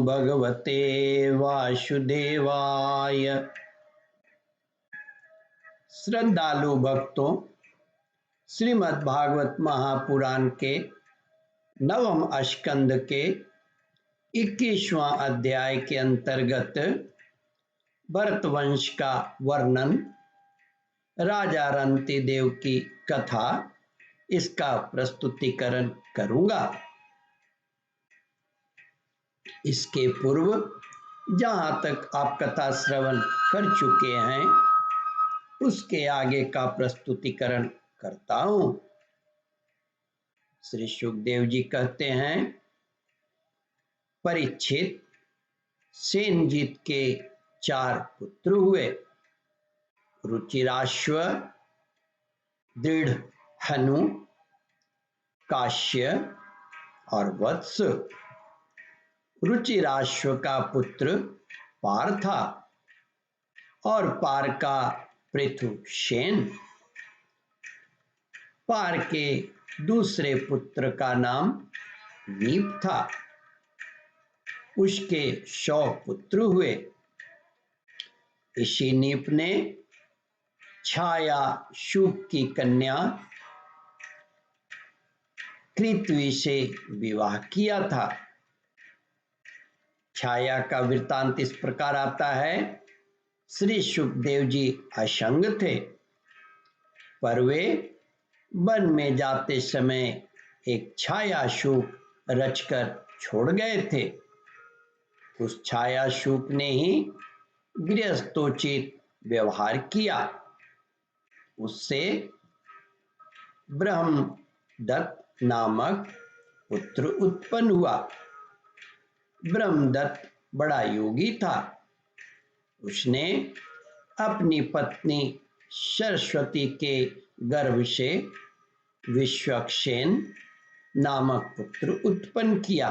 भगवते वासुदेवाय। श्रद्धालु भक्तों, श्रीमद् भागवत महापुराण के नवम स्कंद के 21वां अध्याय के अंतर्गत भरतवंश का वर्णन, राजा रंतिदेव की कथा, इसका प्रस्तुतिकरण करूंगा। इसके पूर्व जहां तक आप कथा श्रवण कर चुके हैं उसके आगे का प्रस्तुतिकरण करता हूं। श्री सुखदेव जी कहते हैं, परीक्षित, सेनजीत के 4 पुत्र हुए। रुचिराश्व, दृढ़ हनु, काश्य और वत्स। रुचिराश्व का पुत्र पार था और पार का पृथुसेन। पार के दूसरे पुत्र का नाम नीप था। उसके 100 पुत्र हुए। इसी नीप ने छाया शुक की कन्या कृतवी से विवाह किया था। छाया का वृत्तांत इस प्रकार आता है, श्री सुखदेव जी असंग थे, पर वे वन में जाते समय एक छाया शुक रचकर छोड़ गए थे। उस छाया शुक ने ही गृहस्थोचित व्यवहार किया। उससे ब्रह्मदत्त नामक पुत्र उत्पन्न हुआ। ब्रह्मदत्त बड़ा योगी था। उसने अपनी पत्नी सरस्वती के गर्भ से विश्वक्सेन नामक पुत्र उत्पन्न किया।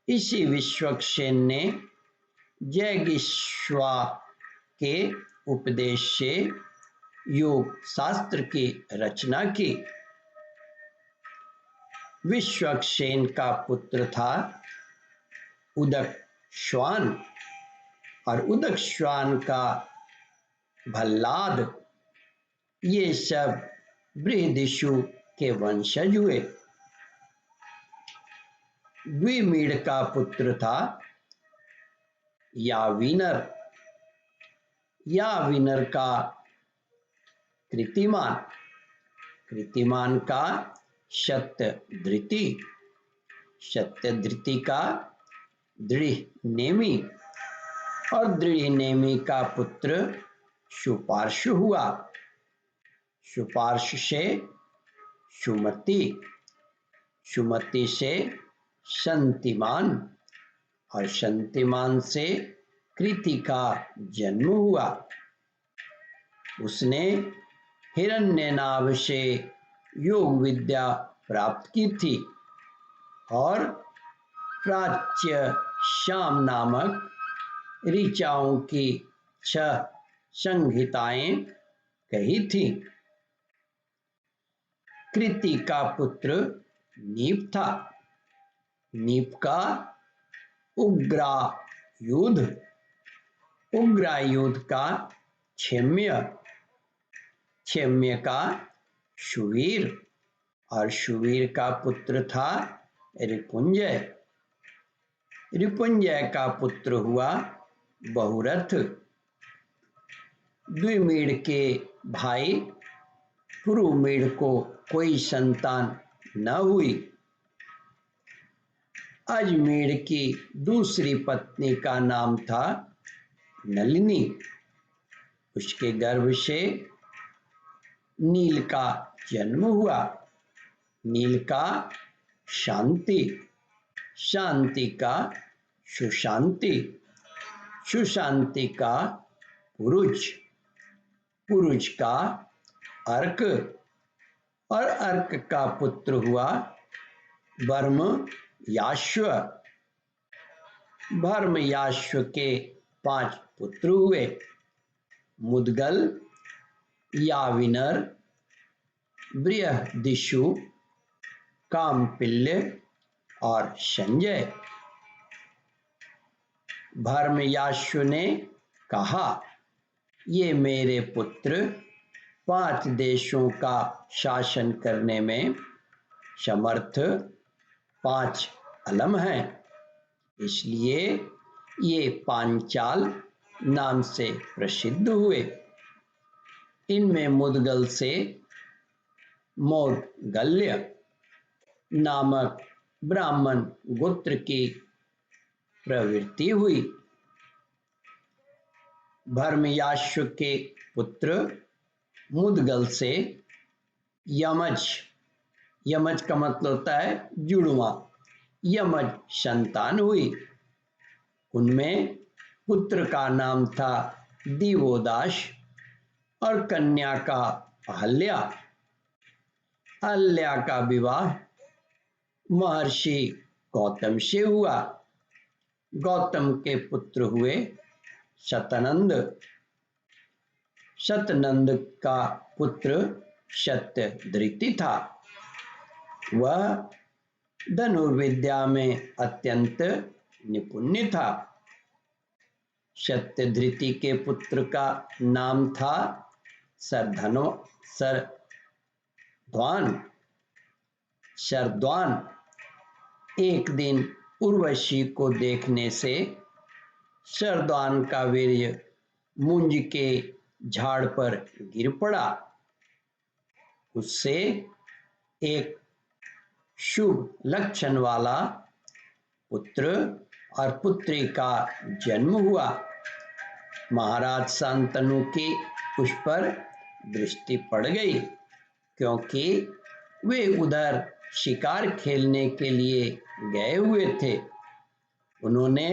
इसी विश्वक्सेन ने जैगिष्वा के उपदेश से योग शास्त्र की रचना की। विश्वक्सेन का पुत्र था उदकश्वान और उदकश्वान का भल्लाद। ये सब बृहदिषु के वंशज हुए। द्विमीड का पुत्र था याविनर। याविनर का कृतिमान, कृतिमान का सत्यधृति, सत्यधृति का दृढ़नेमी और दृढ़नेमी का पुत्र सुपार्श्व हुआ। सुपार्श्व से सुमति, सुमति से शंतिमान और शंतिमान से कृति का जन्म हुआ। उसने हिरण्यनाभ से योग विद्या प्राप्त की थी और प्राच्य श्याम नामक ऋचाओं की 6 संहिताएं कही थी। कृति का पुत्र नीप था। नीप का उग्रायुध, उग्रायुध का क्षेम्य, क्षेम्य का सुवीर और सुवीर का पुत्र था रिपुंजय। रिपुंजय का पुत्र हुआ बहुरथ। द्विमीड के भाई पुरुमीड को कोई संतान न हुई। अजमीड की दूसरी पत्नी का नाम था नलिनी। उसके गर्भ से नील का जन्म हुआ। नील का शांति, शांति का सुशांति, सुशांति का पुरुष, पुरुष का अर्क और अर्क का पुत्र हुआ भर्मयाश्व। भर्मयाश्व के 5 पुत्र हुए। मुद्गल, याविनर, बृहदिषु, कामपिल्य और संजय। धर्मयाशु ने कहा, ये मेरे पुत्र 5 देशों का शासन करने में समर्थ 5 अलम हैं, इसलिए ये पांचाल नाम से प्रसिद्ध हुए। इनमें मुदगल से मौदगल्य नामक ब्राह्मण गोत्र की प्रवृत्ति हुई। धर्मयाशु के पुत्र मुदगल से यमज, यमज का मतलब होता है जुड़वा, यमज संतान हुई। उनमें पुत्र का नाम था दिवोदास और कन्या का अहल्या। अहल्या का विवाह महर्षि गौतम से हुआ। गौतम के पुत्र हुए शतनंद। शतनंद का पुत्र शतधृति था। वह धनुर्विद्या में अत्यंत निपुण था। शतधृति के पुत्र का नाम था शरद्वान। एक दिन उर्वशी को देखने से शरद्वान का वीर्य मुंज के झाड़ पर गिर पड़ा। उससे एक शुभ लक्षण वाला पुत्र और पुत्री का जन्म हुआ। महाराज शांतनु की उस पर दृष्टि पड़ गई, क्योंकि वे उधर शिकार खेलने के लिए गए हुए थे। उन्होंने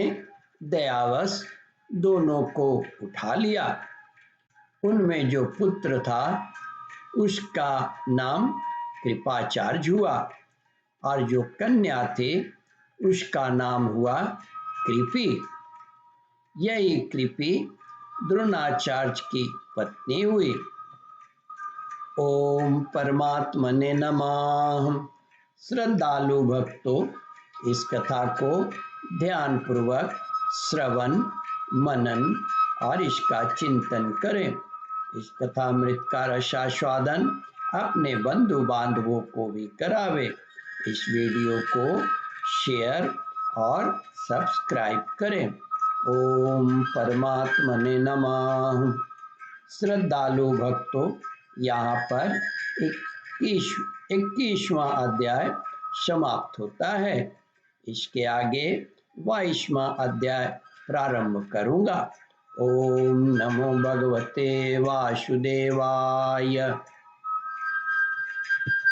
दयावश दोनों को उठा लिया। उनमें जो पुत्र था उसका नाम कृपाचार्य हुआ और जो कन्या थी उसका नाम हुआ कृपि। यही कृपि द्रोणाचार्य की पत्नी हुई। ओम परमात्मने नमः। श्रद्धालु भक्तों, इस कथा को ध्यान पूर्वक श्रवण मनन और इसका चिंतन करें। इस कथामृत का रसास्वादन अपने बंधु बांधवों को भी करावे। इस वीडियो को शेयर और सब्सक्राइब करें। ओम परमात्मने नमः। श्रद्धालु भक्तों, यहाँ पर 21वां अध्याय समाप्त होता है। इसके आगे 22वां अध्याय प्रारंभ करूंगा। ओम नमो भगवते वासुदेवाय।